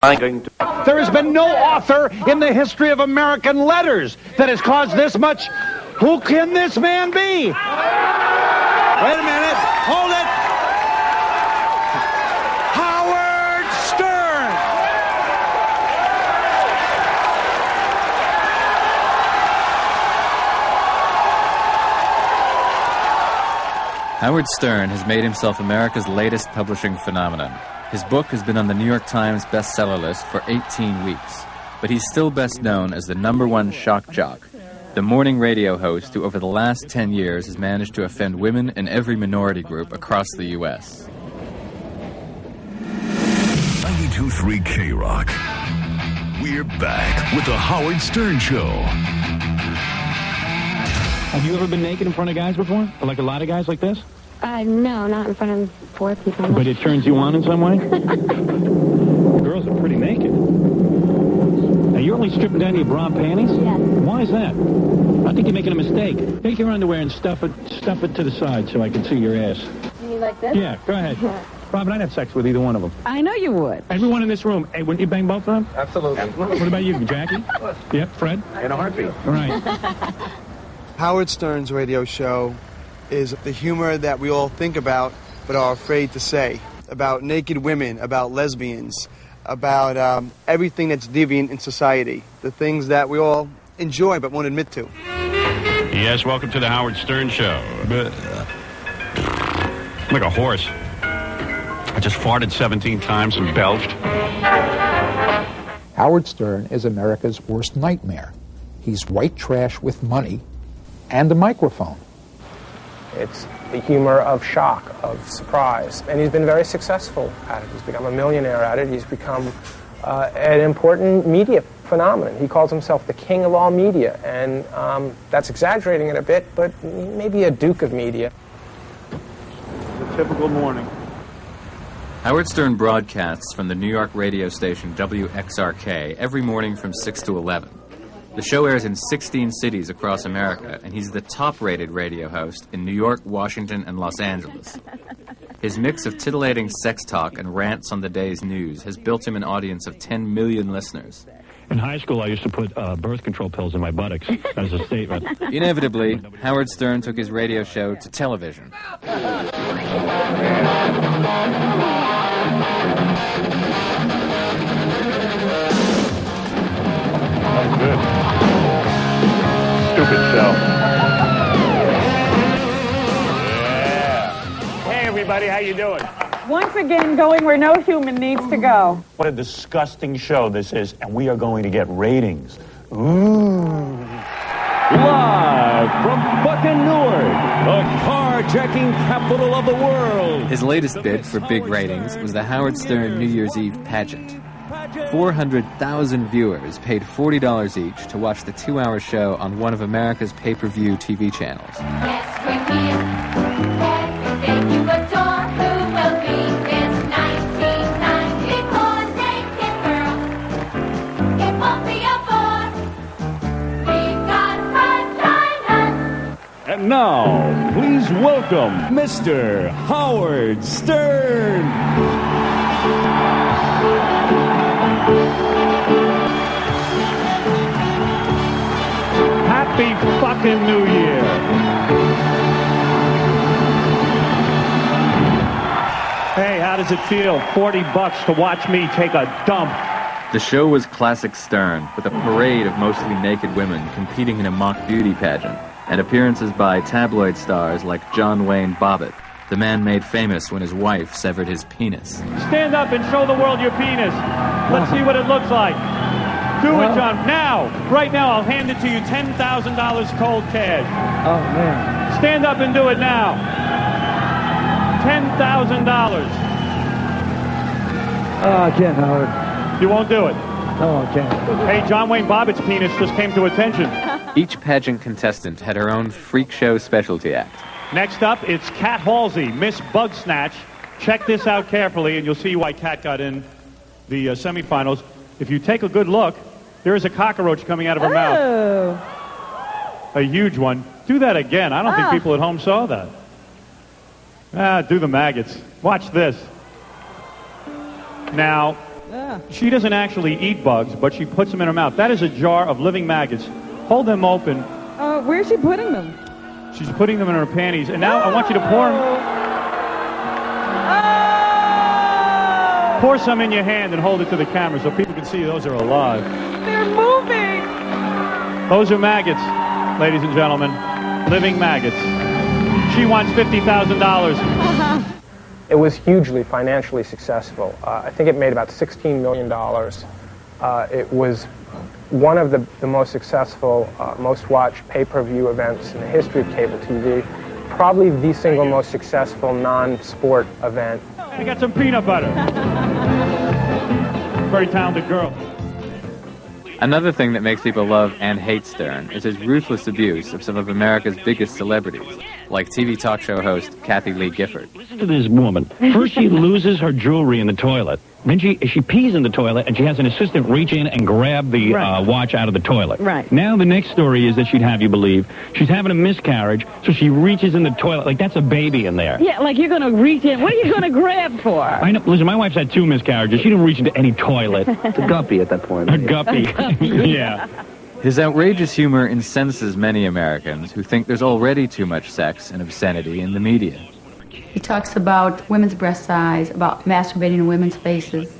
There has been no author in the history of American letters that has caused this much. Who can this man be? Wait a minute. Hold it. Howard Stern. Howard Stern has made himself America's latest publishing phenomenon. His book has been on the New York Times bestseller list for 18 weeks, but he's still best known as the #1 shock jock, the morning radio host who over the last 10 years has managed to offend women in every minority group across the U.S. 92.3 K-Rock. We're back with the Howard Stern Show. Have you ever been naked in front of guys before? Or like a lot of guys like this? No, not in front of 4 people. But it turns you on in some way? Girls are pretty naked. Now, you're only stripping down to your bra and panties? Yes. Why is that? I think you're making a mistake. Take your underwear and stuff it to the side so I can see your ass. You mean like this? Yeah, go ahead. Robin, I'd have sex with either one of them. I know you would. Everyone in this room. Hey, wouldn't you bang both of them? Absolutely. What about you, Jackie? Yep, Fred? In a heartbeat. All right. Howard Stern's radio show is the humor that we all think about but are afraid to say. About naked women, about lesbians, about everything that's deviant in society. The things that we all enjoy but won't admit to. Yes, welcome to the Howard Stern Show. I'm like a horse. I just farted 17 times and belched. Howard Stern is America's worst nightmare. He's white trash with money and a microphone. It's the humor of shock, of surprise. And he's been very successful at it. He's become a millionaire at it. He's become an important media phenomenon. He calls himself the king of all media. And that's exaggerating it a bit, but maybe a duke of media. The typical morning. Howard Stern broadcasts from the New York radio station WXRK every morning from 6 to 11. The show airs in 16 cities across America, and he's the top-rated radio host in New York, Washington, and Los Angeles. His mix of titillating sex talk and rants on the day's news has built him an audience of 10 million listeners. In high school, I used to put birth control pills in my buttocks as a statement. Inevitably, Howard Stern took his radio show to television. Good. Stupid show. Yeah. Hey, everybody, how you doing? Once again, going where no human needs to go. What a disgusting show this is, and we are going to get ratings. Ooh. Live from fucking Newark, the carjacking capital of the world. His latest bid for big ratings was the Howard Stern New Year's Eve pageant. 400,000 viewers paid $40 each to watch the 2-hour show on one of America's pay-per-view TV channels. Yes, we're here. Everything you adore, who will be this 1994 naked girl? It won't be a bore. We've got vagina. And now, please welcome Mr. Howard Stern. Happy fucking New Year. Hey, how does it feel? $40 to watch me take a dump. The show was classic Stern, with a parade of mostly naked women competing in a mock beauty pageant, and appearances by tabloid stars like John Wayne Bobbitt, the man made famous when his wife severed his penis. Stand up and show the world your penis. Let's see what it looks like. Do it, John. Now. Right now, I'll hand it to you. $10,000 cold cash. Oh, man. Stand up and do it now. $10,000. Oh, I can't, Howard. You won't do it. No, I can't. Hey, John Wayne Bobbitt's penis just came to attention. Each pageant contestant had her own freak show specialty act. Next up, it's Kat Halsey, Miss Bugsnatch. Check this out carefully, and you'll see why Kat got in the semifinals. If you take a good look, there is a cockroach coming out of her mouth. A huge one. Do that again. I don't think people at home saw that. Do the maggots. Watch this. Now, She doesn't actually eat bugs, but she puts them in her mouth. That is a jar of living maggots. Hold them open. Where's she putting them? She's putting them in her panties. And now I want you to pour them. Pour some in your hand and hold it to the camera so people can see those are alive. They're moving. Those are maggots, ladies and gentlemen. Living maggots. She wants $50,000. It was hugely financially successful. I think it made about $16 million. It was one of the most successful, most watched pay-per-view events in the history of cable TV. Probably the single most successful non-sport event. We got some peanut butter. Very talented girl. Another thing that makes people love and hate Stern is his ruthless abuse of some of America's biggest celebrities, like TV talk show host Kathy Lee Gifford. Listen to this woman. First she loses her jewelry in the toilet. Then she pees in the toilet, and she has an assistant reach in and grab the watch out of the toilet. Right. Now the next story is that she'd have you believe she's having a miscarriage, so she reaches in the toilet like that's a baby in there. Yeah, like you're going to reach in. What are you going to grab for? I know. Listen, my wife's had 2 miscarriages. She didn't reach into any toilet. It's a guppy at that point. A guppy. Yeah. His outrageous humor incenses many Americans who think there's already too much sex and obscenity in the media. He talks about women's breast size, about masturbating in women's faces.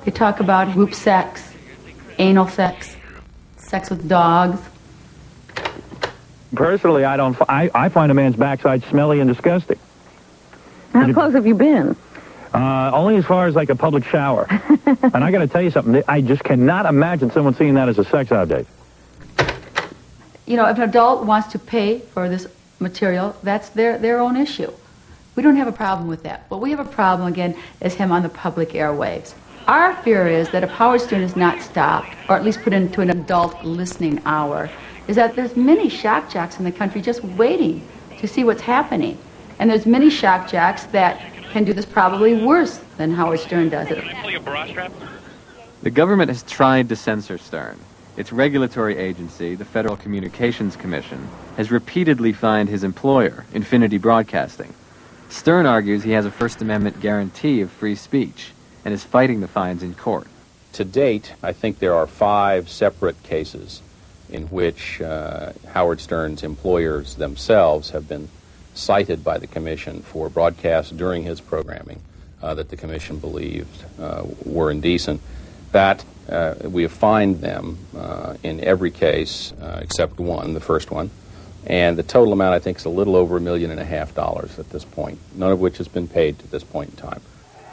They talk about group sex, anal sex, sex with dogs. Personally, I find a man's backside smelly and disgusting. How close have you been? Only as far as like a public shower. And I got to tell you something. I just cannot imagine someone seeing that as a sex object. You know, if an adult wants to pay for this material, that's their own issue. We don't have a problem with that. What we have a problem, again, is him on the public airwaves. Our fear is that if Howard Stern is not stopped, or at least put into an adult listening hour, is that there's many shock jocks in the country just waiting to see what's happening. And there's many shock jocks that can do this probably worse than Howard Stern does it. The government has tried to censor Stern. Its regulatory agency, the Federal Communications Commission, has repeatedly fined his employer, Infinity Broadcasting. Stern argues he has a First Amendment guarantee of free speech and is fighting the fines in court. To date, I think there are 5 separate cases in which Howard Stern's employers themselves have been cited by the Commission for broadcasts during his programming that the Commission believed were indecent. That we have fined them in every case except one, the first one. And the total amount, I think, is a little over $1.5 million at this point, none of which has been paid to this point in time.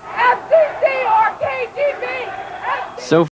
FCC or KGB! So